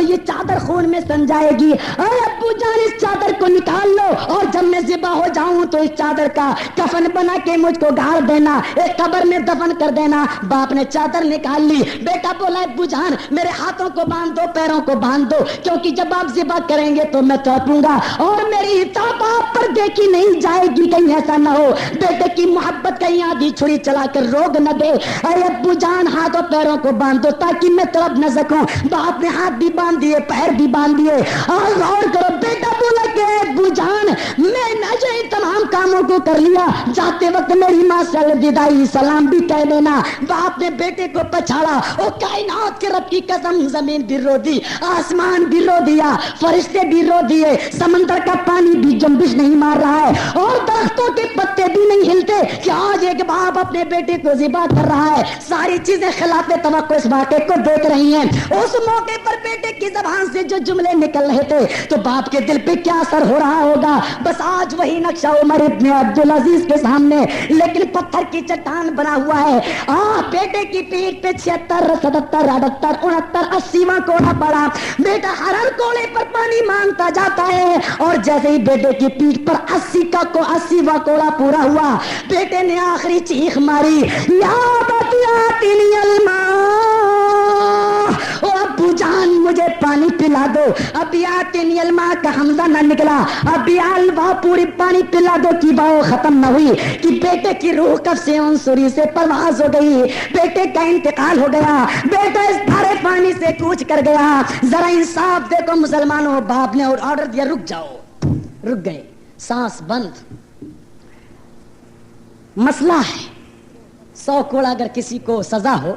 تو یہ چادر خون میں سن جائے گی. اے ابو جان اس چادر کو نکال لو اور جب میں ذبح ہو جاؤں تو اس چادر کا کفن بنا کے مجھ کو گاڑ دینا, ایک قبر میں دفن کر دینا. باپ نے چادر نکال لی. بیٹا بولا ابو جان میرے ہاتھوں کو باندھ دو, پیروں کو باندھ دو, کیونکہ جب آپ ذبح کریں گے تو میں تڑپوں گا اور میری تڑپ آپ پر دیکھی نہیں جائے گی, کہیں ایسا نہ ہو بیٹے کی محبت کہیں آدھی چھری چلا کر روک نہ دے. اے ابو جان ہاتھوں پیروں کو باندھ دو تاکہ میں تڑپ نہ سکوں. باپ نے ہاتھ بھی باندھ دیے, پیر بھی باندھ دیے. اور غور کرو, بیٹا بولا کہ ابو جان میں نہ جو تمام کاموں کو کر لیا, جاتے وقت میری ماں سے الوداعی سلام بھی کہہ دینا. باپ نے بیٹے کو پچھاڑا. او کائنات کے رب کی قسم, زمین بھی رو دی, آسمان بھی رو دیا, فرشتے بھی رو دیے, سمندر کا پانی بھی جنبش نہیں مار رہا ہے اور درختوں کے پتے بھی نہیں ہلتے کہ آج ایک باپ اپنے بیٹے کو ذبح کر رہا ہے. ساری چیزیں خلاف توقع اس واقعے کو دیکھ رہی ہیں. اس موقع پر بیٹے کی زبان سے جو جملے نکل رہے تھے تو باپ کے دل پہ کیا اثر ہو رہا ہوگا. بس آج وہی نقشہ عمر ابن عبدالعزیز کے سامنے, لیکن پتھر کی چٹان بنا ہوا ہے. بیٹے کی پیٹھ پہ 76 77 78 69 80واں کوڑا پڑا. بیٹا ہر کوڑے پر پانی مانگتا جاتا ہے اور جیسے ہی بیٹے کی پیٹھ پر 80واں کوڑا پورا ہوا, بیٹے نے آخری چیخ ماری, یا بتی آتینی الماء, او ابو جان مجھے پانی پلا دو. ابھی آتینی الماء کا حمزہ نہ نکلا, ابھی الوا پوری پانی پلا دو کی باؤ ختم نہ ہوئی کہ بیٹے کی روح کب سے عنصری سے پرواز ہو گئی, بیٹے کا انتقال ہو گیا, بیٹا اس بھارے پانی سے کوچ کر گیا. ذرا انصاف دیکھو مسلمانوں, باپ نے آرڈر دیا رک جاؤ, رک گئے, سانس بند. مسئلہ ہے 100 کوڑا اگر کسی کو سزا ہو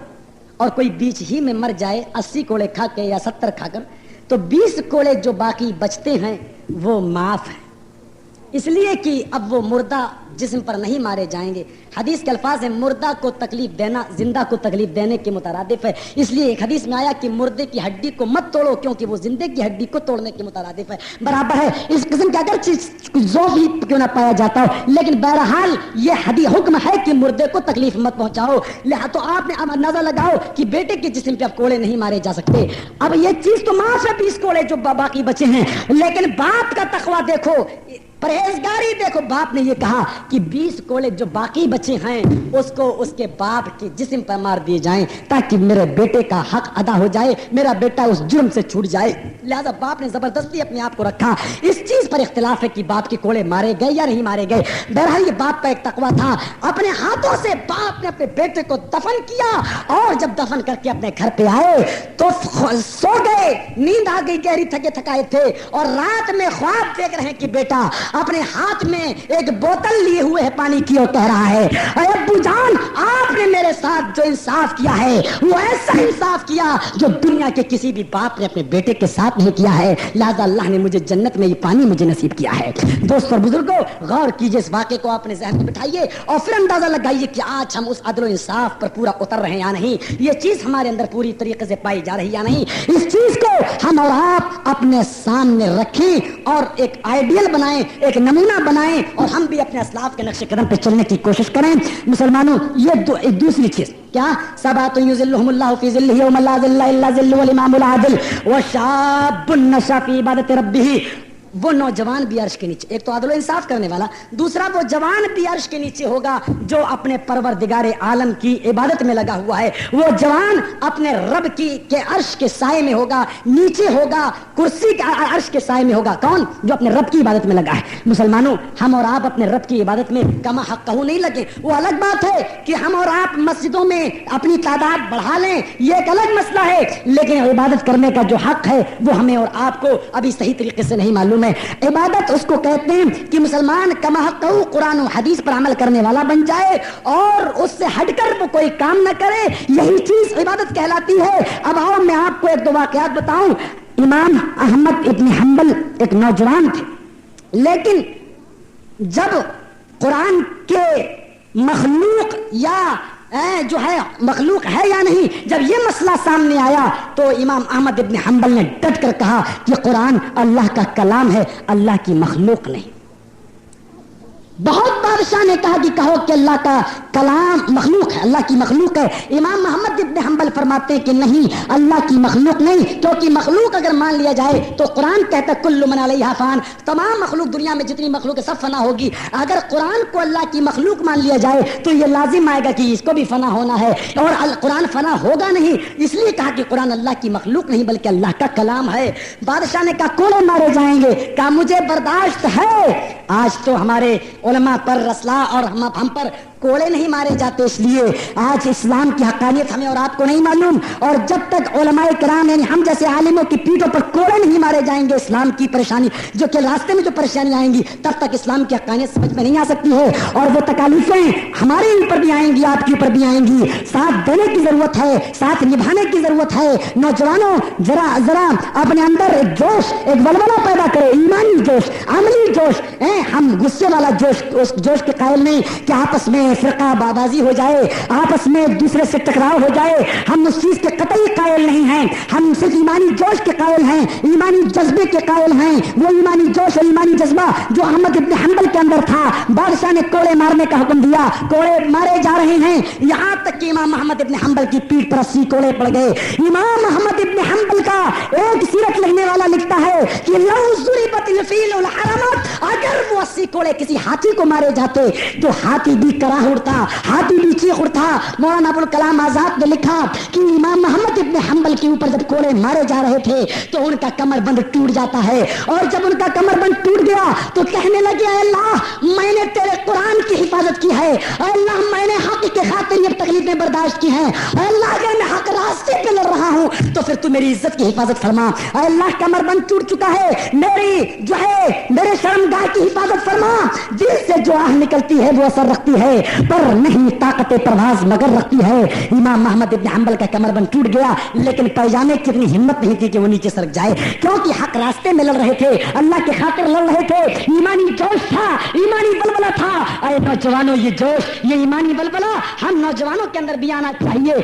اور کوئی بیچ ہی میں مر جائے 80 کوڑے کھا کے یا 70 کھا کر, تو 20 کوڑے جو باقی بچتے ہیں وہ معاف ہیں, اس لیے کہ اب وہ مردہ جسم پر نہیں مارے جائیں گے. حدیث کے الفاظ ہیں مردہ کو تکلیف دینا زندہ کو تکلیف دینے کے مترادف ہے. اس لیے ایک حدیث میں آیا کہ مردے کی ہڈی کو مت توڑو کیونکہ وہ زندے کی ہڈی کو توڑنے کے مترادف ہے. برابر ہے, اس قسم کا اگر ذوق ہی کیوں نہ پایا جاتا ہو, لیکن بہرحال یہ حکم ہے کہ مردے کو تکلیف مت پہنچاؤ. تو آپ نے اندازہ لگاؤ کہ بیٹے کے جسم پہ اب کوڑے نہیں مارے جا سکتے. اب یہ چیز تو معاف ہے 20 کوڑے جو باقی بچے ہیں, لیکن باپ کا تقویٰ دیکھو, پرہیزگاری دیکھو. باپ نے یہ کہا کہ 20 کوڑے جو باقی بچے ہیں اس کو اس کے باپ کے جسم پر مار دیے جائیں تاکہ میرے بیٹے کا حق ادا ہو جائے, میرا بیٹا اس جرم سے چھوٹ جائے. لہذا باپ نے زبردستی اپنے آپ کو رکھا. اس چیز پر اختلاف ہے کہ باپ کے کوڑے مارے گئے یا نہیں مارے گئے. بہرحال یہ باپ کا ایک تقویٰ تھا. اپنے ہاتھوں سے باپ نے اپنے بیٹے کو دفن کیا اور جب دفن کر کے اپنے گھر پہ آئے تو سو گئے, نیند آ گئی, گہری تھکے تھکائے تھے اور رات میں خواب دیکھ رہے ہیں کہ بیٹا اپنے ہاتھ میں ایک بوتل لیے ہوئے ہے پانی کی اور کہہ رہا ہے, اے ابو جان آپ نے میرے ساتھ جو انصاف کیا ہے وہ ایسا انصاف کیا جو دنیا کے کسی بھی باپ نے اپنے بیٹے کے ساتھ نہیں کیا ہے. لہذا اللہ نے مجھے جنت میں یہ پانی مجھے نصیب کیا ہے. دوست اور بزرگوں غور کیجئے اس واقعے کو, اپنے ذہن میں بٹھائیے اور پھر اندازہ لگائیے کہ آج ہم اس عدل و انصاف پر پورا اتر رہے ہیں یا نہیں, یہ چیز ہمارے اندر پوری طریقے سے پائی جا رہی یا نہیں. اس چیز کو ہم اور آپ اپنے سامنے رکھیں اور ایک آئیڈیل بنائیں, ایک نمونہ بنائیں اور ہم بھی اپنے اسلاف کے نقش قدم پہ چلنے کی کوشش کریں. مسلمانوں یہ دوسری چیز کیا, سبعۃ یظلھم اللہ فی ظلہ یوم لا ظل الا ظلہ والامام العادل وشاب نشأ فی عبادۃ ربہ. وہ نوجوان بھی عرش کے نیچے, ایک تو عدل و انصاف کرنے والا, دوسرا وہ جوان بھی عرش کے نیچے ہوگا جو اپنے پروردگار عالم کی عبادت میں لگا ہوا ہے. وہ جوان اپنے رب کے عرش کے سائے میں ہوگا, نیچے ہوگا, کرسی کے عرش کے سائے میں ہوگا. کون؟ جو اپنے رب کی عبادت میں لگا ہے. مسلمانوں ہم اور آپ اپنے رب کی عبادت میں کما حقہ نہیں لگے, وہ الگ بات ہے کہ ہم اور آپ مسجدوں میں اپنی تعداد بڑھا لیں, یہ ایک الگ مسئلہ ہے, لیکن عبادت کرنے کا جو حق ہے وہ ہمیں اور آپ کو ابھی صحیح طریقے سے نہیں معلوم. عبادت اس کو کہتے ہیں کہ مسلمان کما حق قرآن و حدیث پر عمل کرنے والا بن جائے اور اس سے ہٹ کر وہ کوئی کام نہ کرے, یہی چیز عبادت کہلاتی ہے. اب آؤ میں آپ کو ایک دو واقعات بتاؤں. امام احمد ابن حنبل ایک نوجوان تھے, لیکن جب قرآن کے مخلوق یا جو ہے مخلوق ہے یا نہیں, جب یہ مسئلہ سامنے آیا تو امام احمد ابن حنبل نے ڈٹ کر کہا کہ قرآن اللہ کا کلام ہے, اللہ کی مخلوق نہیں. بہت बादशाह ने कहा कि कहो कि अल्लाह का कलाम मखलूक है, अल्लाह की मखलूक है। इमाम मोहम्मद इब्न हंबल फरमाते हैं कि नहीं, अल्लाह की मखलूक नहीं, क्योंकि मखलूक अगर मान लिया जाए तो कुरान कहता है कुल्लु मन अलैहा फान, तमाम मखलूक दुनिया में जितनी मखलूक है सब फना होगी। अगर कुरान को अल्लाह की मखलूक मान लिया जाए तो ये लाजिम आएगा कि इसको भी फना होना है, और कुरान फना होगा नहीं, इसलिए कहा कि कुरान अल्लाह की मखलूक नहीं बल्कि अल्लाह का कलाम है। बादशाह ने कहा कोड़े मारे जाएंगे, कहा मुझे बर्दाश्त है। आज तो हमारे उलमा पर रसला और हम पर कोड़े नहीं मारे जाते, इसलिए आज इस्लाम की हकानियत हमें और आपको नहीं मालूम, और जब तक उलमाए किराम यानी हम जैसे आलिमों की पीठों पर कोड़े नहीं मारे जाएंगे इस्लाम की परेशानी जो कि रास्ते में जो परेशानी आएंगी तब तक इस्लाम की हकानियत समझ में नहीं आ सकती है। और वो तकालीफें हमारे ऊपर भी आएंगी, आपके ऊपर भी आएंगी, साथ देने की जरूरत है, साथ निभाने की जरूरत है। नौजवानों जरा जरा अपने अंदर एक जोश, एक वलवला पैदा करे, ईमानी जोश, अमली जोश, हम गुस्से वाला जोश, उस जोश के कायल नहीं कि आपस में फिरका बाबाजी हो जाए, आपस में एक दूसरे से टकराव हो जाए, हम उस चीज के कतई कायल नहीं हैं, हम सिर्फ ईमानी जोश के कायल हैं, ईमानी जज्बे के कायल हैं। वो ईमानी जोश और ईमानी जज्बा जो अहमद इब्न हंबल के अंदर था, बादशाह ने कोड़े मारने का हुक्म दिया, कोड़े मारे जा रहे हैं, यहां तक कि इमाम अहमद इब्न हंबल की पीठ पर 80 कोड़े पड़ गए। इमाम अहमद इब्न हंबल का एक सीरत लिखने वाला लिखता है कि लौ ज़ुरिबतिल फ़ील हरमत, अगर वो 80 कोड़े किसी हाथी को मारे जाते तो हाथी भी कराह उड़ता, हाथी भी चीख उठता। मौलाना अबुल कलाम आजाद ने लिखा कि इमाम मोहम्मद इब्न हंबल के ऊपर जब कोड़े मारे जा रहे थे तो उनका कमरबंद टूट जाता है, और जब उनका कमरबंद टूट गया तो कहने लगे अल्लाह मैंने तेरे कुरान की हिफाजत की है, अल्लाह मैंने हक के खातिर ये तकलीफें बर्दाश्त की हैं, अल्लाह अगर मैं हक रास्ते पे लड़ रहा हूं तो फिर तू मेरी इज्जत की हिफाजत फरमा, अल्लाह कमरबंद टूट चुका है, मेरी जो है मेरे शर्मगाह की हिफाजत फरमा। दिल से जो आह निकलती है वो असर रखती है पर नहीं ताकत परवाज मगर रखती है। इमाम मोहम्मद इब्न हंबल का कमरबंद टूट गया, लेकिन पैजाने की इतनी हिम्मत नहीं थी कि वो नीचे सरक जाए, क्योंकि हक रास्ते में लड़ रहे थे, अल्लाह के खातिर लड़ रहे थे, ईमानी जोश था, ईमानी बलबला था। अरे नौजवानों, ये जोश, ये ईमानी बलबला हम नौजवानों के अंदर भी आना चाहिए।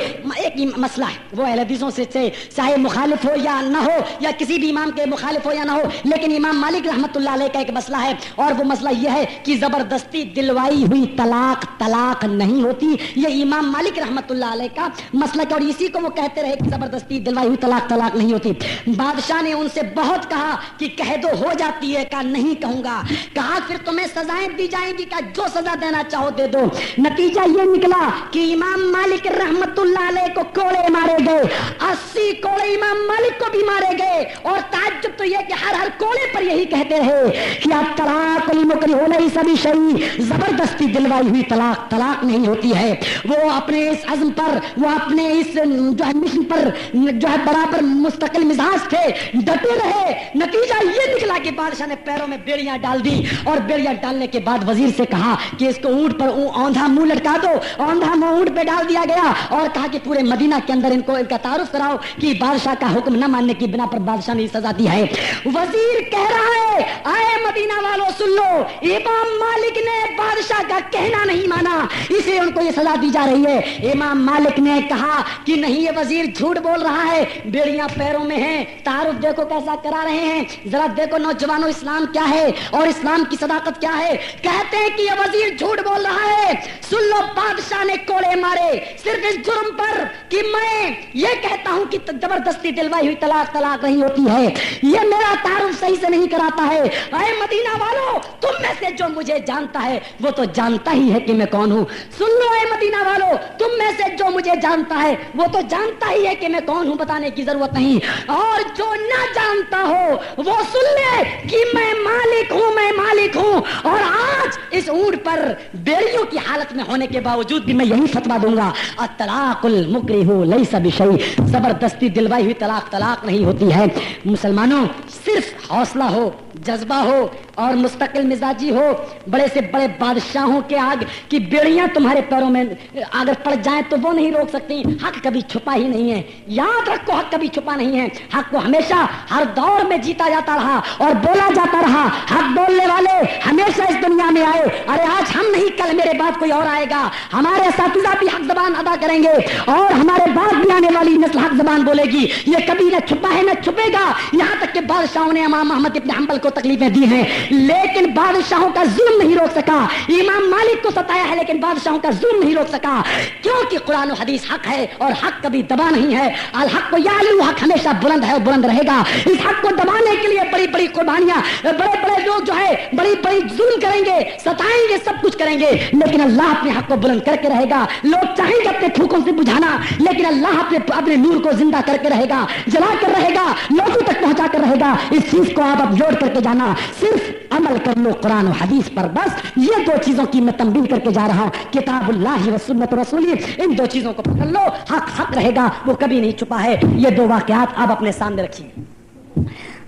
एक ही मसला है, वो अहले हदीसों से चाहे मुखालिफ हो या ना हो, या किसी भी इमाम के मुखालिफ हो या ना हो, लेकिन इमाम मालिक रहमतुल्लाह अलैह का एक मसला है, और वो मसला ये है कि जबरदस्ती दिलवाई हुई तलाक तलाक नहीं होती। ये इमाम मालिक रहमतुल्लाह अलैह का मसला है, और इसी को वो कहते रहे कि जबरदस्ती दिलवाई हुई तलाक तलाक नहीं होती। बादशाह ने उनसे बहुत कहा कि कह दो हो जाती है, कहा नहीं कहूंगा, कहा फिर तुम्हें सजाएं दी जाएंगी, कहा जो सजा देना चाहो दे दो। नतीजा ये निकला कि इमाम मालिक रहमतुल्लाह अलैह को कोड़े मारे गए, 80 कोड़े इमाम मालिक को भी मारे गए, और ताज्जुब तो यह कि हर कोड़े पर यही कहते रहे कि आप तलाक हो नहीं सभी शही, जबरदस्ती दिलवाई हुई तलाक तलाक नहीं होती है। वो अपने इस अज़्म पर, वो अपने इस जो है मिशन पर जो है बराबर मुस्तकिल मिजाज थे, डटे रहे। नतीजा ये निकला कि बादशाह ने पैरों में बेड़ियां डाल दी, और बेड़ियां डालने के बाद वजीर से कहा कि इसको ऊंट पर औंधा मुंह लटका दो, औंधा मुंह ऊंट पे डाल दिया गया, और कहा कि पूरे मदीना के अंदर इनको इनका तारुफ कराओ कि बादशाह का हुक्म न मानने की बिना पर बादशाह ने सजा दी है। वजीर कह रहा है आए मदीना वालों सुन लो, इमाम मालिक ने बादशाह का कहना नहीं माना, इसलिए उनको ये सजा दी जा रही है। इमाम मालिक ने कहा कि नहीं, ये वजीर झूठ बोल रहा है, बेड़ियां पैरों में हैं, तारुफ देखो कैसा करा रहे हैं, जरा देखो नौजवानों इस्लाम क्या है और इस्लाम की सदाकत क्या है। कहते हैं कि ये वजीर झूठ बोल रहा है। सुन लो, बादशाह ने कोड़े मारे सिर्फ इस जुर्म पर कि मैं ये कहता हूं कि जबरदस्ती दिलवाई हुई तलाक तलाक नहीं होती है, ये मेरा तारुफ सही से नहीं कराता है। अरे मदीना वालों, तुम में से जो मुझे जानता है वो तो जानता ही है कि मैं कौन हूं। सुन लो ए मदीना वालों, तुम में से जो मुझे जानता है वो तो जानता ही है कि मैं कौन हूं, बताने की जरूरत नहीं। और जो ना जानता हो वो सुन ले कि मैं मालिक हूं, मैं मालिक हूं। और आज इस ऊंट पर बेड़ियों की हालत में होने के बावजूद भी मैं यही फतवा दूंगा, अतलाकुल मुकरिहु लैसा बिशै, जबरदस्ती दिलवाई हुई तलाक तलाक नहीं होती है। मुसलमानों, सिर्फ हौसला हो, जज्बा हो और मुस्तकिल मिजाजी हो, बड़े से बड़े बादशाहों के आग की बेड़ियां तुम्हारे पैरों में अगर पड़ जाएं तो वो नहीं रोक सकती। हक कभी छुपा ही नहीं है, याद रखो, हक कभी छुपा नहीं है। हक को हमेशा हर दौर में जीता जाता रहा और बोला जाता रहा। हक बोलने वाले हमेशा इस दुनिया में आए। अरे आज हम नहीं, कल मेरे बाद कोई और आएगा, हमारे असातिज़ा भी हक ज़बान अदा करेंगे और हमारे बाद भी आने वाली नस्ल हक ज़बान बोलेगी। ये कभी न छुपा है न छुपेगा। यहाँ तक कि बादशाहों ने इमाम अहमद इब्न हंबल को तकलीफें दी हैं, लेकिन बादशाहों का जुल्म नहीं रोक सका। इमाम मालिक को सताया है लेकिन बादशाहों का जुल्म नहीं रोक सका, क्योंकि कुरान और हदीस हक है और हक कभी दबा नहीं है। अल हक को यालू, हक हमेशा बुलंद है और बुलंद रहेगा। इस हक को दबाने के लिए बड़ी बड़ी कुर्बानियां, बड़े बड़े लोग जो है बड़ी बड़ी जुल्म करेंगे, सताएंगे, सब कुछ करेंगे, लेकिन अल्लाह अपने हक को बुलंद करके रहेगा। लोग चाहेंगे अपने फूकों से बुझाना, लेकिन अल्लाह अपने नूर को जिंदा करके रहेगा, जला कर रहेगा, लोगों तक पहुंचा कर रहेगा। इस चीज को आप अपलोड करके जाना, सिर्फ अमल कर लो कुरान और हदीस पर। बस ये दो चीजों की मैं तंबीह करके जा रहा हूं, किताबुल्लाह व सुन्नत रसूली, इन दो चीजों को पकड़ लो, हक हक रहेगा, वो कभी नहीं छुपा है। ये दो वाकयात आप अपने सामने रखिए।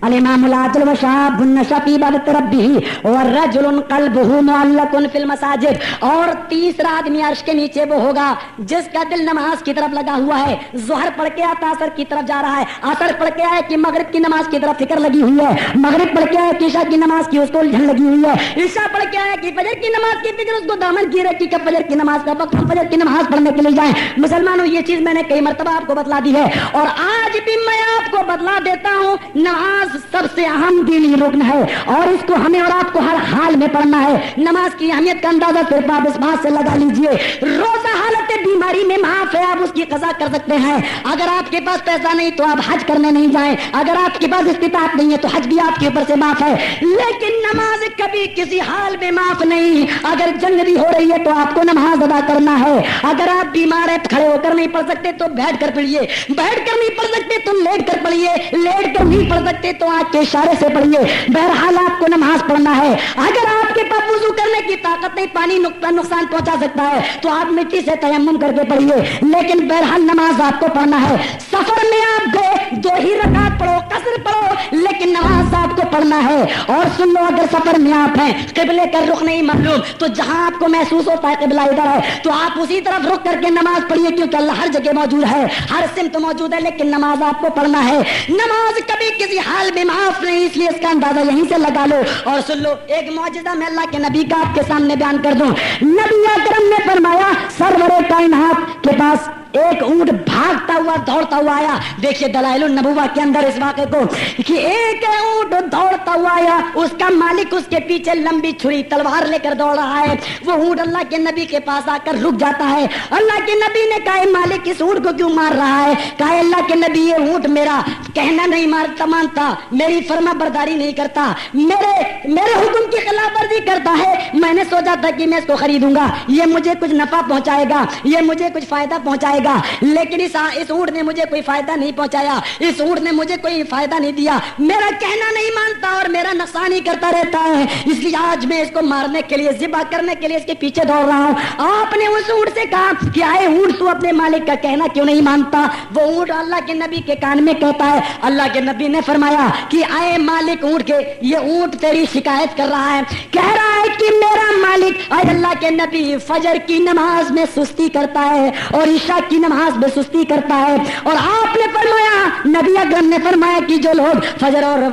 अल-इमामुल आदिल व शाबुन नशा फी इबादत रब्बिही व रजुलुन क़ल्बुहु मुअल्लकुन फिल मसाजिद, और तीसरा आदमी अर्श के नीचे वो होगा जिसका दिल नमाज की तरफ लगा हुआ है। ज़ोहर पढ़ के आता असर की तरफ जा रहा है, असर पढ़ के आया कि मगरिब की नमाज की तरफ फिक्र लगी हुई है, मगरिब पढ़ के आया कि ईशा की नमाज की उसको उलझन लगी हुई है, ईशा पढ़ के आया कि फजर की नमाज की फिक्र उसको दामन की रखी कि फजर की नमाज का वक्त, फजर की नमाज पढ़ने के लिए जाएं। मुसलमानों, ये चीज मैंने कई मरतबा आपको बतला दी है और आज भी मैं आपको बतला देता हूँ। नमाज सबसे अहम दीनी रुकन है और इसको हमें और आपको हर हाल में पढ़ना है। नमाज की अहमियत का अंदाजा सिर्फ आप इस बात से लगा लीजिए, रोजा हालत बीमारी में माफ है, आप उसकी कज़ा कर सकते हैं। अगर आपके पास पैसा नहीं तो आप हज करने नहीं जाएं, अगर आपके पास इस्तिताअत नहीं है तो हज भी आपके ऊपर से माफ है, लेकिन नमाज कभी किसी हाल में माफ नहीं। अगर जंग भी हो रही है तो आपको नमाज अदा करना है। अगर आप बीमार है, खड़े होकर नहीं पढ़ सकते तो बैठ कर पढ़िए, बैठ कर नहीं पढ़ सकते तो लेट कर पढ़िए, लेट कर नहीं पढ़ सकते तो आंख के इशारे से पढ़िए। बहरहाल आपको नमाज पढ़ना है। अगर आपके पास वुजू करने की ताकत नहीं, पानी नुकसान पहुंचा सकता है तो आप मिट्टी से तयम्मुम करके पढ़िए, लेकिन बहरहाल नमाज आपको पढ़ना है। सफर में आप गए, 2 ही रकात पढ़ो, कसर पढ़ो, लेकिन नमाज आपको पढ़ना है। और सुन लो, अगर सफर में आप हैं, किबले का रुख नहीं मालूम, तो जहां आपको महसूस होता है किबला इधर है तो आप उसी तरफ रुख करके नमाज पढ़िए, क्योंकि अल्लाह हर जगह मौजूद है, हर सिमत मौजूद है, लेकिन नमाज आपको पढ़ना है। नमाज कभी किसी हाल में माफ नहीं, इसलिए इसका अंदाजा यहीं से लगा लो। और सुन लो, एक मौजूदा मैं अल्लाह के नबी का आपके सामने बयान कर दूं। नबी अकरम ने फरमाया, सरवरे कायनात के पास एक ऊंट भागता हुआ दौड़ता हुआ आया। देखिए दलाइलुन नबुव्वा के अंदर इस वाक़े को कि एक ऊंट दौड़ता हुआ आया, उसका मालिक उसके पीछे लंबी छुरी तलवार लेकर दौड़ रहा है। वो ऊंट अल्लाह के नबी के पास आकर रुक जाता है। अल्लाह के नबी ने कहा, मालिक इस ऊंट को क्यों मार रहा है? कहा, अल्लाह के नबी ये ऊंट मेरा कहना नहीं मानता, मेरी फर्मा बरदारी नहीं करता, मेरे हुक्म की खिलाफ वर्जी करता है। मैंने सोचा था कि मैं इसको खरीदूंगा, ये मुझे कुछ नफा पहुंचाएगा, ये मुझे कुछ फायदा पहुंचाएगा, लेकिन इस ऊंट ने मुझे कोई फायदा नहीं पहुंचाया, इस ऊंट ने मुझे कोई फायदा नहीं दिया, मेरा कहना नहीं मानता और मेरा नुकसान ही करता रहता है। इसलिए आज मैं इसको मारने के लिए, ज़िबा करने के लिए इसके पीछे दौड़ रहा हूं। आपने उस ऊंट से कहा कि आए ऊंट, तू अपने मालिक का कहना क्यों नहीं मानता? वो ऊंट अल्लाह के नबी के कान में कहता है। अल्लाह के नबी ने फरमाया कि आए मालिक ऊंट के, ये ऊंट तेरी शिकायत कर रहा है, कह रहा है कि मेरा मालिक अल्लाह के नबी फजर की नमाज में सुस्ती करता है और ईशा की नमाज में सुस्ती करता है। और आपने फरमाया, नबी अकरम ने फरमाया कि जो लोग फजर और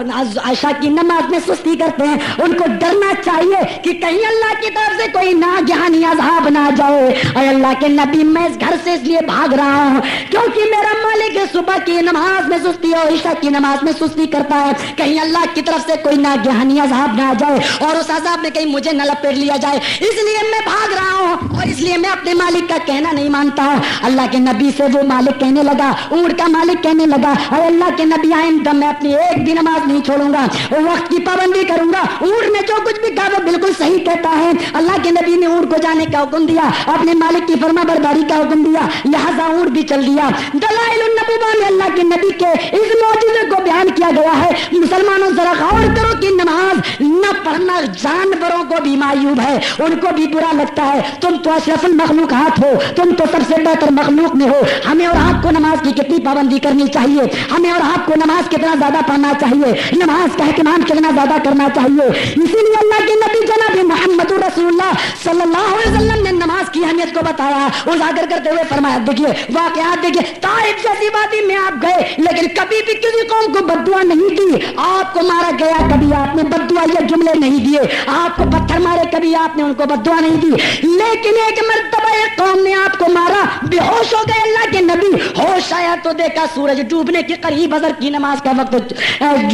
आयशा की नमाज में सुस्ती करते हैं उनको डरना चाहिए कि कहीं अल्लाह की तरफ से कोई नागहानी अज़ाब ना जाए। और अल्लाह के नबी, मैं इस घर से इसलिए भाग रहा हूं क्योंकि मेरा मालिक सुबह की नमाज में सुस्ती और ईशा की नमाज में सुस्ती करता है, कहीं अल्लाह की तरफ से कोई नागहानी अज़ाब ना जाए और उस अज़ाब में कहीं मुझे न लपेट लिया जाए, इसलिए मैं भाग रहा हूं और इसलिए मैं अपने मालिक का कहना नहीं मानता हूं। अल्लाह के नबी से वो मालिक कहने लगा, ऊंट का मालिक कहने लगा, अरे अल्लाह के नबी आइंदा मैं अपनी एक भी नमाज नहीं छोड़ूंगा, वक्त की पाबंदी करूंगा। ऊंट ने जो कुछ भी कहा वो बिल्कुल सही कहता है। अल्लाह के नबी ने ऊंट को जाने का हुक्म दिया, अपने मालिक की फरमा बरदारी का हुक्म दिया, लिहाजा ऊंट भी चल दिया। दलाइलुन नबुव्वा में अल्लाह के नबी के इस मौजूदे को बयान किया गया है। मुसलमानों जरा गौर करो कि नमाज न पढ़ना जानवरों को भी मायूब है, उनको भी बुरा लगता है। तुम तो अशरफुल मखलूकात हो, तुम तो सबसे बेहतर मखलूक में हो। हमें और आपको नमाज की कितनी पाबंदी करनी चाहिए, हमें और आपको नमाज कितना ज्यादा पढ़ना चाहिए, नमाज का एहतमाम कितना ज्यादा करना चाहिए। इसीलिए अल्लाह के नबी जनाब मोहम्मद रसूलुल्लाह सल्लल्लाहु अलैहि वसल्लम ने नमाज की अहमियत को बताया, उजागर करते हुए फरमाया, देखिए वाकयात देखिए, ताइफ जैसी वादी में आप गए लेकिन कभी भी किसी कौम को बद्दुआ नहीं दी, आपको मारा गया कभी आपने बद्दुआ ये जुमले नहीं दिए, आपको पत्थर मारे कभी आपने उनको बद्दुआ नहीं दी, लेकिन एक मर्तबा एक कौम ने आपको मारा, बेहोश होश हो गए अल्लाह के नबी, होश आया तो देखा सूरज डूबने के करीब, असर की नमाज का वक्त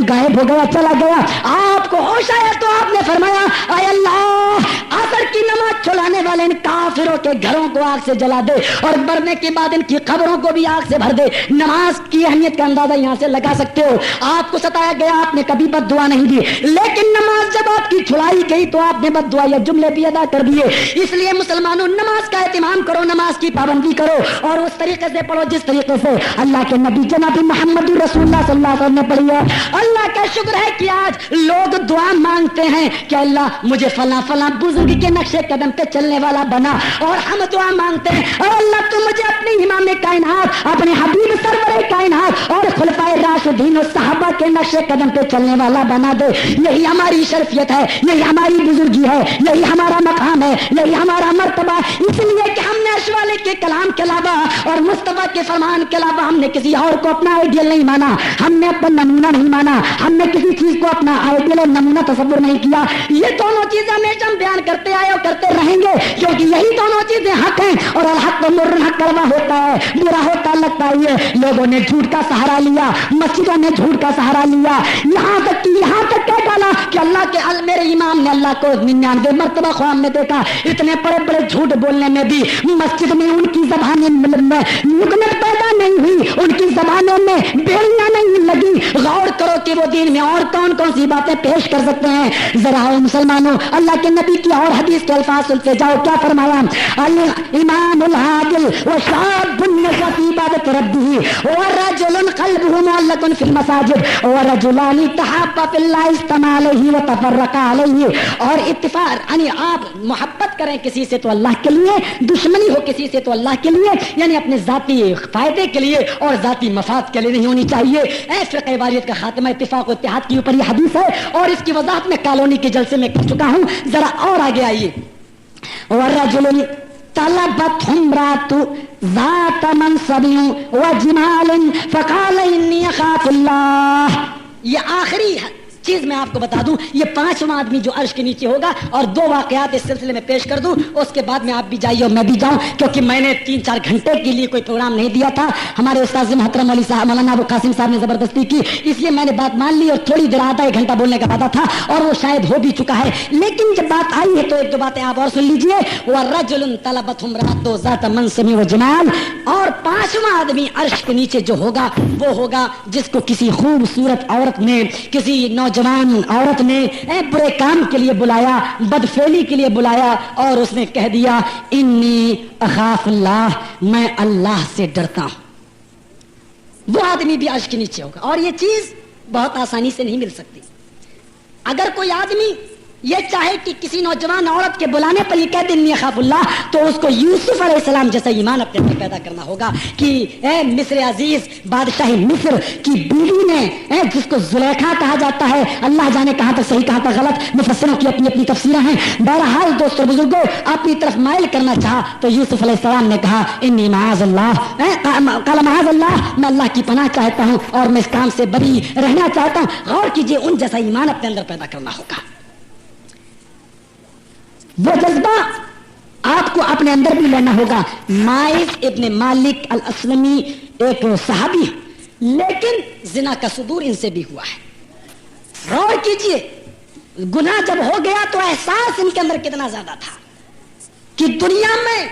गायब हो गया, चला गया। आपको होश आया तो आपने फरमाया, आय अल्लाह, असर की नमाज छुड़ाने वाले इन काफिरों के घरों को आग से जला दे और मरने के बाद इनकी खबरों को भी आग से भर दे। नमाज की अहमियत का अंदाजा यहाँ से लगा सकते हो। आपको सताया गया, आपने कभी बद्दुआ नहीं दी, लेकिन नमाज जब आपकी छुड़ाई गई तो आपने बद्दुआ या जुमले भी अदा कर दिए। इसलिए मुसलमानों, नमाज का एहतिमाम करो, नमाज की पाबंदी करो और उस तरीके से पढ़ो जिस तरीके से अल्लाह के नबी जनाब मोहम्मद रसूलुल्लाह सल्लल्लाहु अलैहि वसल्लम ने पढ़ी है। अल्लाह का शुक्र है कि आज लोग दुआ मांगते हैं कि अल्लाह मुझे फला फला बुजुर्ग के नक्शे कदम पे चलने वाला बना, और हम दुआ मांगते हैं, अल्लाह तू मुझे अपने इमाम कायनात, अपने हबीब सरवर कायनात और खुलफाए राशिदीन और सहाबा के नक्शे कदम पे चलने वाला बना दे। यही हमारी शर्फियत है, यही हमारी बुजुर्गी है, यही हमारा मकाम है, यही हमारा मर्तबा, इसलिए कि हमने अर्श वाले के कलाम के अलावा और मुस्तफा के फरमान के अलावा हमने किसी और को अपना आइडियल नहीं माना, हमने अपना नमूना नहीं माना, हमने किसी चीज को अपना आइडियल और नमूना तसव्वुर नहीं किया। ये दोनों चीजें हमेशा हम बयान करते आए और करते रहेंगे, क्योंकि यही दोनों चीजें हक हैं और हक तो मुर्र हक कड़वा होता है, बुरा होता लगता है। लोगों ने झूठ का सहारा लिया, मस्जिदों ने झूठ का सहारा लिया, यहाँ तक कह डाला कि अल्लाह के मेरे इमाम ने अल्लाह को 99 मरतबा ख्वाब में देखा। इतने बड़े बड़े झूठ बोलने में भी मस्जिद में उनकी ज़बानें में लुकनत पैदा नहीं हुई, उनकी ज़बानों में बेड़ियां नहीं लगी। गौर करो कि वो दीन में और कौन कौन सी बातें पेश कर सकते हैं। जरा आओ मुसलमानों, अल्लाह के नबी की और हदीस के अल्फाज सुनते जाओ। क्या फरमाया? अल इमामुल आदिल व शाबुन नशा फी इबादत रब्बिही व रजुलुन क़ल्बुहु मुअल्लक़ुन फिल मसाजिद व रजुलानी तहाब्बा फिल्लाहि इज्तमा अलैहि व तफर्रक़ा अलैहि। और इत्तिफाक यानी आप मोहब्बत करें किसी से तो अल्लाह के लिए, दुश्मनी हो किसी से तो अल्लाह के लिए, यानी अपने जाती फायदे के लिए और जाती मफाद के लिए नहीं होनी चाहिए। फिक़्ह वारियत का खात्मा इत्तिफाक व इत्तिहाद के ऊपर ये हदीस है और इसकी वजाहत में कॉलोनी के जलसे में कर चुका हूँ। जरा और आगे आइए। वरजुलुन तलबत इम्राअतु ज़ात मनसबिन व जमालिन फ़क़ाल इन्नी अख़ाफ़ुल्लाह। ये आखिरी चीज मैं आपको बता दूं, ये 5वां आदमी जो अर्श के नीचे होगा, और 2 वाकयात इस सिलसिले में पेश कर दूं, उसके बाद में आप भी जाइए और मैं भी जाऊं, क्योंकि मैंने 3-4 घंटे के लिए कोई प्रोग्राम नहीं दिया था। हमारे उस्ताद मोहतरम अली साहब मौलाना अबू कासिम साहब ने जबरदस्ती की, इसलिए मैंने बात मान ली और थोड़ी देर आधा 1 घंटा बोलने का वादा था और वो शायद हो भी चुका है। लेकिन जब बात आई है तो 1-2 बातें आप और सुन लीजिए। वरजुलुन तलबतहु इम्राअतु ज़ात मनसबि व जमाल, और 5वां आदमी अर्श के नीचे जो होगा वो होगा जिसको किसी खूबसूरत औरत ने, किसी जवान औरत ने बुरे काम के लिए बुलाया, बदफेली के लिए बुलाया और उसने कह दिया इन्नी अखाफुल्लाह, मैं अल्लाह से डरता हूं। वो आदमी भी अर्श के नीचे होगा और ये चीज बहुत आसानी से नहीं मिल सकती। अगर कोई आदमी ये चाहे कि किसी नौजवान औरत के बुलाने पर ये कह दे इन्नी अखाफुल्लाह, तो उसको यूसुफ अलैहिस्सलाम जैसा ईमान अपने अंदर पैदा करना होगा कि मिस्र अजीज बादशाही मिस्र की बीवी ने, जिसको जुलेखा कहा जाता है, अल्लाह जाने कहां तक सही कहां तक गलत, मुफस्सिरों की अपनी अपनी तफसीरें हैं। बहरहाल दोस्तों बुजुर्गों, अपनी तरफ माइल करना चाहा तो यूसुफ अलैहिस्सलाम ने कहा इन्नी माअज़ल्लाह, क़ाल माअज़ल्लाह, मैं अल्लाह की पनाह चाहता हूं और मैं इस काम से बरी रहना चाहता हूं। गौर कीजिए, उन जैसा ईमान अपने अंदर पैदा करना होगा। वो जज्बा आपको अपने अंदर भी लेना होगा। माइज इब्न मालिक अल अस्लमी एक सहाबी, लेकिन जिना का सुदूर इनसे भी हुआ है। गौर कीजिए, गुनाह जब हो गया तो एहसास इनके अंदर कितना ज्यादा था कि दुनिया में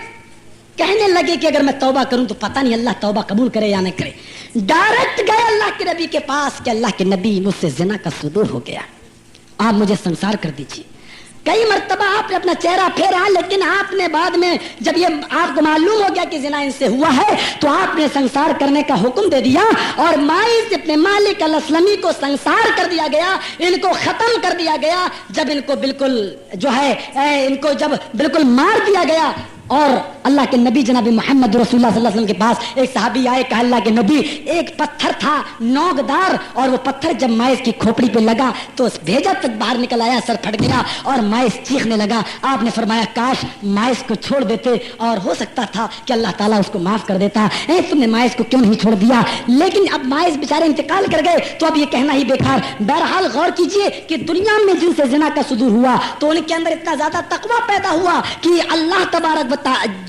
कहने लगे कि अगर मैं तौबा करूं तो पता नहीं अल्लाह तौबा कबूल करे या नहीं करे। डायरेक्ट गए अल्लाह के नबी के पास कि अल्लाह के नबी, मुझसे जिना का सुदूर हो गया, आप मुझे संसार कर दीजिए। कई मर्तबा आपने अपना चेहरा फेरा, लेकिन आपने बाद में जब ये आपको मालूम हो गया कि जिना इनसे हुआ है तो आपने संसार करने का हुक्म दे दिया और माइज इब्न मालिक अल अस्लमी को संसार कर दिया गया, इनको खत्म कर दिया गया। जब इनको बिल्कुल जो है इनको जब बिल्कुल मार दिया गया और अल्लाह के नबी जनाब मोहम्मद रसूलुल्लाह सल्लल्लाहु अलैहि वसल्लम के पास एक सहाबी आए, कहा अल्लाह के नबी, एक पत्थर था नोकदार और वो पत्थर जब माइस की खोपड़ी पे लगा तो भेजा तक बाहर निकल आया, सर फट गया और माइस चीखने लगा। आपने फरमाया काश माइस को छोड़ देते और हो सकता था कि अल्लाह ताला उसको माफ कर देता। तुमने माइस को क्यों नहीं छोड़ दिया? लेकिन अब माइस बेचारे इंतकाल कर गए तो अब ये कहना ही बेकार। बहरहाल गौर कीजिए कि दुनिया में जिनसे जिना का सुदूर हुआ तो उनके अंदर इतना ज्यादा तकवा पैदा हुआ कि अल्लाह तबारक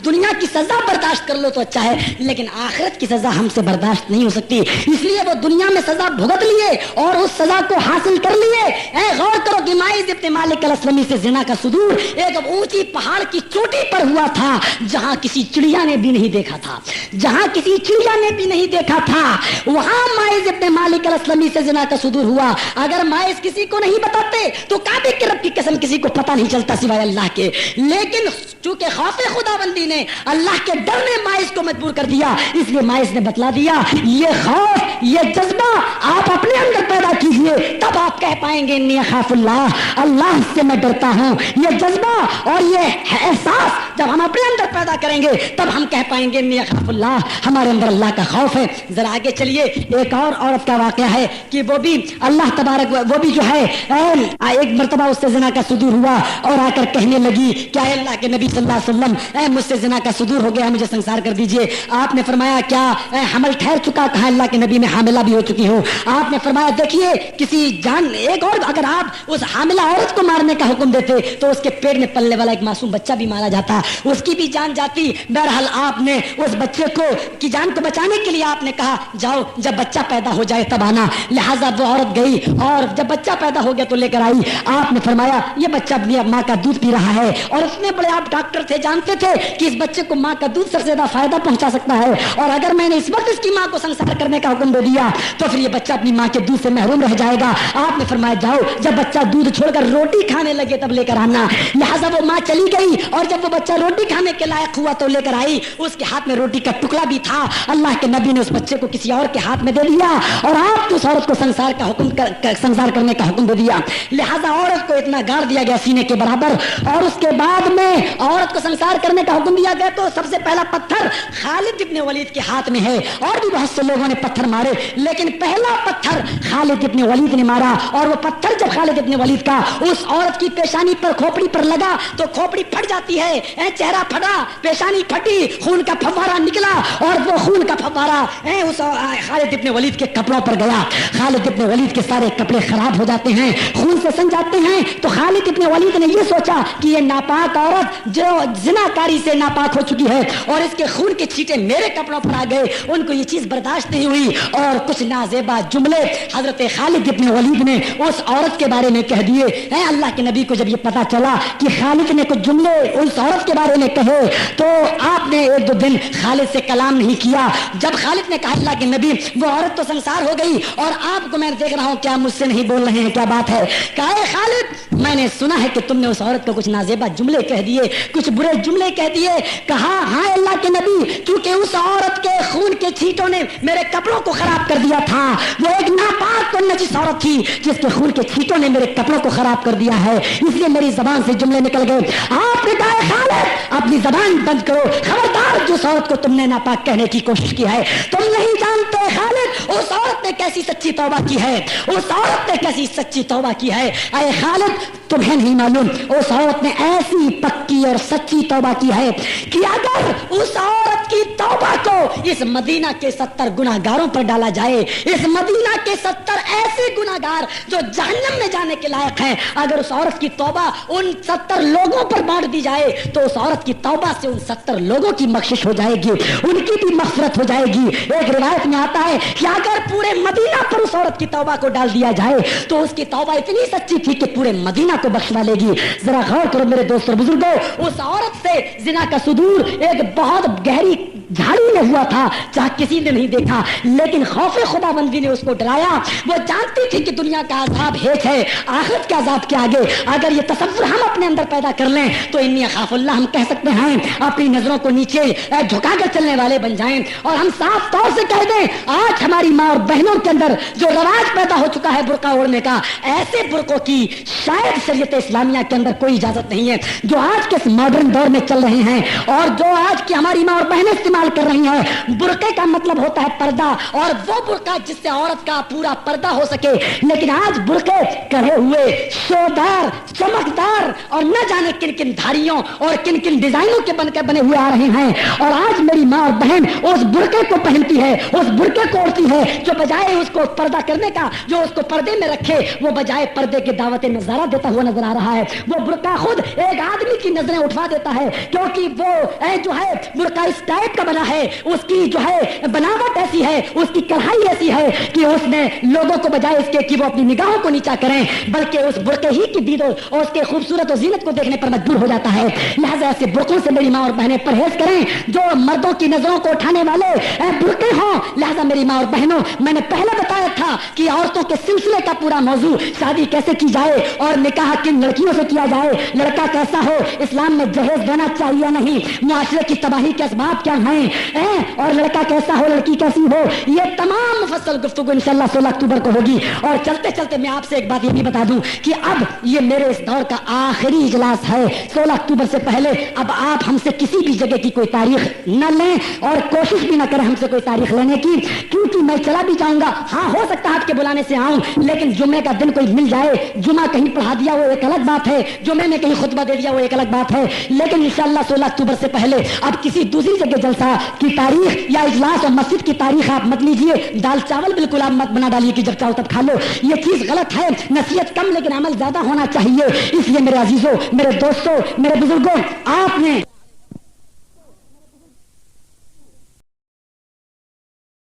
دنیا کی سزا برداشت کر لو تو اچھا ہے، لیکن آخرت کی سزا ہم سے برداشت نہیں ہو سکتی، اس لیے وہ دنیا میں سزا بھگت لیے اور اس سزا کو حاصل کر لیے۔ اے غور کرو کہ ماعز ابن مالک الاسلمی سے زنا کا صدور ایک اونچی پہاڑ کی چوٹی پر ہوا تھا، جہاں کسی چڑیا نے بھی نہیں دیکھا تھا، جہاں کسی چڑیا نے بھی نہیں دیکھا تھا، وہاں ماعز ابن مالک الاسلمی سے زنا کا صدور ہوا۔ اگر ماعز کسی کو نہیں بتاتے تو کعبے کے رب کی قسم کسی کو پتہ نہیں چلتا سوائے اللہ کے، لیکن چونکہ خوف خدا بندی نے اللہ کے ڈر نے ماعز کو مجبور کر دیا، اس لیے ماعز نے بتلا دیا یہ خوف یہ جذبہ آپ اپنے اندر پیدا کیجئے، تب آپ کہہ پائیں گے انی اخاف اللہ، اللہ سے میں ڈرتا ہوں۔ یہ جذبہ اور یہ احساس جب ہم اپنے اندر پیدا کریں گے تب ہم کہہ پائیں گے انی اخاف اللہ، ہمارے اندر اللہ کا خوف ہے۔ ذرا آگے چلیے، ایک اور عورت کا واقعہ ہے کہ وہ بھی اللہ تبارک وہ بھی جو ہے ایک مرتبہ اس سے زنا کا صدور ہوا اور آ کر کہنے لگی کیا اللہ کے نبی صلی اللہ علیہ وسلم مجھ سے زنا کا صدور ہو گیا، مجھے سنسار کر دیجئے۔ آپ نے فرمایا کیا حمل ٹھہر چکا؟ کہا اللہ کے نبی میں حاملہ بھی ہو چکی ہوں۔ آپ نے فرمایا دیکھیے کسی جان ایک اور اگر آپ اس حاملہ عورت کو مارنے کا حکم دیتے تو اس کے پیٹ میں پلنے والا ایک معصوم بچہ بھی مارا جاتا، اس کی بھی جان جاتی۔ بہرحال آپ نے اس بچے کو کی جان کو بچانے کے لیے آپ نے کہا جاؤ جب بچہ پیدا ہو جائے تب آنا، لہٰذا وہ عورت گئی اور جب بچہ پیدا ہو گیا تو لے کر آئی۔ آپ نے فرمایا یہ بچہ اپنی ماں کا دودھ پی رہا ہے، اور اتنے بڑے آپ ڈاکٹر تھے، جانتے تھے کہ اس بچے کو ماں کا دودھ سب سے زیادہ فائدہ پہنچا سکتا ہے، اور اگر میں نے اس وقت اس کی ماں کو سنسار کرنے کا حکم دے دیا تو پھر یہ بچہ اپنی ماں کے دودھ سے محروم رہ جائے گا۔ آپ نے فرمایا جاؤ جب بچہ دودھ چھوڑ کر روٹی کھانے لگے تب لے کر آنا، لہٰذا وہ ماں چلی گئی اور جب وہ بچہ روٹی کھانے کے لائق ہوا تو لے کر آئی، اس کے ہاتھ میں روٹی کا ٹکڑا بھی تھا۔ اللہ کے نبی نے اس بچے کو کسی اور کے ہاتھ میں دے دیا اور آپ اس عورت کو سنسار کرنے کا حکم دے دیا، لہٰذا عورت کو اتنا گاڑ دیا گیا سینے کے برابر، اور اس کے بعد میں عورت کو سنسار کرنے کا حکم دیا گیا تو سب سے پہلا پتھر خالد ابن ولید کے ہاتھ میں ہے، اور بھی بہت سے لوگوں نے پتھر مارے لیکن پہلا پتھر خالد ابن ولید نے مارا، اور وہ پتھر جب خالد ابن ولید کا اس عورت کی پیشانی پر کھوپڑی پر لگا تو کھوپڑی پھٹ جاتی ہے، چہرہ پھٹا، پیشانی پھٹی، خون کا پھوارا نکلا، اور وہ خون کا پھوارا اس خالد ابن ولید کے کپڑوں پر گیا۔ خالد ابن ولید کے سارے کپڑے خراب ہو جاتے ہیں، خون سے سن جاتے ہیں، تو خالد ابن ولید نے یہ سوچا کہ یہ ناپاک عورت جو زناکاری سے ناپاک ہو چکی ہے اور اس کے خون کے چھینٹے میرے کپڑوں پر آ گئے، ان کو یہ چیز برداشت نہیں ہوئی، اور کچھ نازیبا جملے حضرت خالد ابن ولید نے اس عورت کے بارے میں کہہ دیے۔ اللہ کے نبی کو جب یہ پتا چلا کہ خالد نے کچھ جملے اس عورت کے بارے میں کہے تو آپ نے ایک دو دن خالد سے کلام نہیں کیا۔ جب خالد نے کہا اللہ کے نبی وہ عورت تو سنسار ہو گئی اور آپ کو میں دیکھ رہا ہوں کیا مجھ سے نہیں بول رہے ہیں، کیا بات ہے؟ کہا اے خالد میں نے سنا ہے کہ تم نے اس عورت کو کچھ نازیبا جملے کہہ دیے، کچھ برے جملے کہہ دیے۔ کہا ہاں اللہ کے نبی، کیونکہ اس عورت کے خون کے چھینٹوں نے میرے کپڑوں کو خراب کر دیا تھا، وہ ایک ناپاک اور نجس عورت تھی جس کے خون کے چھینٹوں نے میرے کپڑوں کو خراب کر دیا ہے، اس لیے میری زبان سے جملے نکل گئے۔ آپ نے کہا خالد اپنی زبان بند کرو، خبردار جس عورت کو تم نے ناپاک کہنے کی کوشش کی ہے تم نہیں جانتے خالد اس عورت نے کیسی سچی توبہ کی ہے، اس عورت نے کیسی سچی توبہ کی ہے۔ اے خالد تمہیں نہیں معلوم اس عورت نے ایسی پکی اور سچی توبہ کی ہے کہ اگر اس عورت کی توبہ کو اس مدینہ کے 70 گناہگاروں پر ڈالا جائے، اس مدینہ کے 70 ایسے گناہگار جو جہنم میں جانے کے لائق ہیں، اگر اس عورت کی توبہ ان 70 لوگوں پر بانٹ دی جائے تو اس عورت کی توبہ سے ان 70 لوگوں کی بخشش ہو جائے گی، ان کی بھی مغفرت ہو جائے گی۔ ایک روایت میں آتا ہے کہ اگر پورے مدینہ پر اس عورت کی توبہ کو ڈال دیا جائے تو اس کی توبہ اتنی سچی تھی کہ پورے مدینہ کو بخشوا لے گی۔ ذرا غور کرو میرے دوست اور بزرگوں، اس عورت سے زنا کا صدور ایک بہت گہری جھاڑی میں ہوا تھا جہاں کسی نے نہیں دیکھا، لیکن خوف خدا بندی نے اس کو ڈرایا۔ وہ جانتی تھی کہ دنیا کا عذاب ایک ہے، آخرت کے عذاب کے آگے اگر یہ تصور ہم اپنے اندر پیدا کر لیں تو انی اخاف اللہ ہم کہہ سکتے ہیں، اپنی نظروں کو نیچے جھکا کر چلنے والے بن جائیں اور ہم صاف طور سے کہہ دیں آج ہماری ماں اور بہنوں کے اندر جو رواج پیدا ہو چکا ہے برقع اوڑھنے کا، ایسے برقعوں کی شاید شریعت اسلامیہ کے اندر کوئی اجازت نہیں ہے، جو آج کے اس ماڈرن دور میں چل رہے ہیں اور جو آج کی ہماری ماں اور بہنیں استعمال کر رہی ہیں. برقعے کا مطلب ہوتا ہے پردہ, اور وہ برقع جس سے عورت کا پورا پردہ ہو سکے. لیکن آج برقعے کڑھے ہوئے, شوردار, چمکدار اور نہ جانے کن کن دھاریوں اور کن کن ڈیزائنوں کے بنے ہوئے آ رہے ہیں. اور آج میری ماں اور بہن اس برقعے کو پہنتی ہے, اس برقعے کو اوڑھتی ہے, جو بجائے اس کو پردہ کرنے کا, جو اس کو پردے میں رکھے, وہ بجائے پردے کے دعوت نظارہ دیتا ہوا نظر آ رہا ہے. وہ برقعہ خود ایک آدمی کی نظریں اٹھا دیتا ہے, کیونکہ وہ جو ہے برقعہ اس ٹائپ کا بنا ہے, اس کی جو ہے بناوٹ ایسی ہے, اس کی کڑھائی ایسی ہے کہ اس نے لوگوں کو بجائے اس کے کہ وہ اپنی نگاہوں کو نیچا کریں, بلکہ اس برقعے ہی کی دید اور اس کے خوبصورت و زینت کو دیکھنے پر مجبور ہو جاتا ہے. لہذا ایسے برقعوں سے میری ماں اور بہنیں پرہیز کریں جو مردوں کی نظروں کو اٹھانے والے برقعے ہوں. لہذا میری ماں اور بہنوں, میں نے پہلے بتایا تھا کہ عورتوں کے سلسلے کا پورا موضوع شادی کیسے کی جائے اور نکاح کن لڑکیوں سے کیا جائے, لڑکا کیسا ہو, اسلام میں جہیز دینا چاہیے نہیں, معاشرے کی تباہی کے اسباب کیا ہیں, اور لڑکا کیسا ہو, لڑکی کیسی ہو, یہ تمام مفصل گفتگو انشاءاللہ 16 اکتوبر کو ہوگی. اور چلتے چلتے میں آپ سے ایک بات یہ بھی بتا دوں کہ اب یہ میرے اس دور کا آخری اجلاس ہے. 16 اکتوبر سے پہلے اب آپ ہم سے کسی بھی جگہ کی کوئی تاریخ نہ لیں اور کوشش بھی نہ کریں ہم سے کوئی تاریخ لینے کی, کیونکہ میں چلا بھی جاؤں گا. ہاں ہو سکتا ہے آپ کے بلانے سے آؤں, لیکن جمعے کا دن کوئی مل جائے, جمعہ کہیں پڑھا دیا وہ ایک الگ بات ہے, جمعے میں کہیں خطبہ دے دیا وہ ایک الگ بات ہے, لیکن انشاءاللہ 16 اکتوبر سے پہلے اب کسی دوسری جگہ جلسہ کی تاریخ یا اجلاس اور مسجد کی تاریخ آپ مت لیجیے. دال چاول بالکل آپ مت بنا ڈالیے کہ جب چاہو تب کھا لو, یہ چیز غلط ہے. نصیحت کم لیکن عمل زیادہ ہونا چاہیے. اس لیے میرے عزیزوں, میرے دوستوں, میرے بزرگوں, آپ نے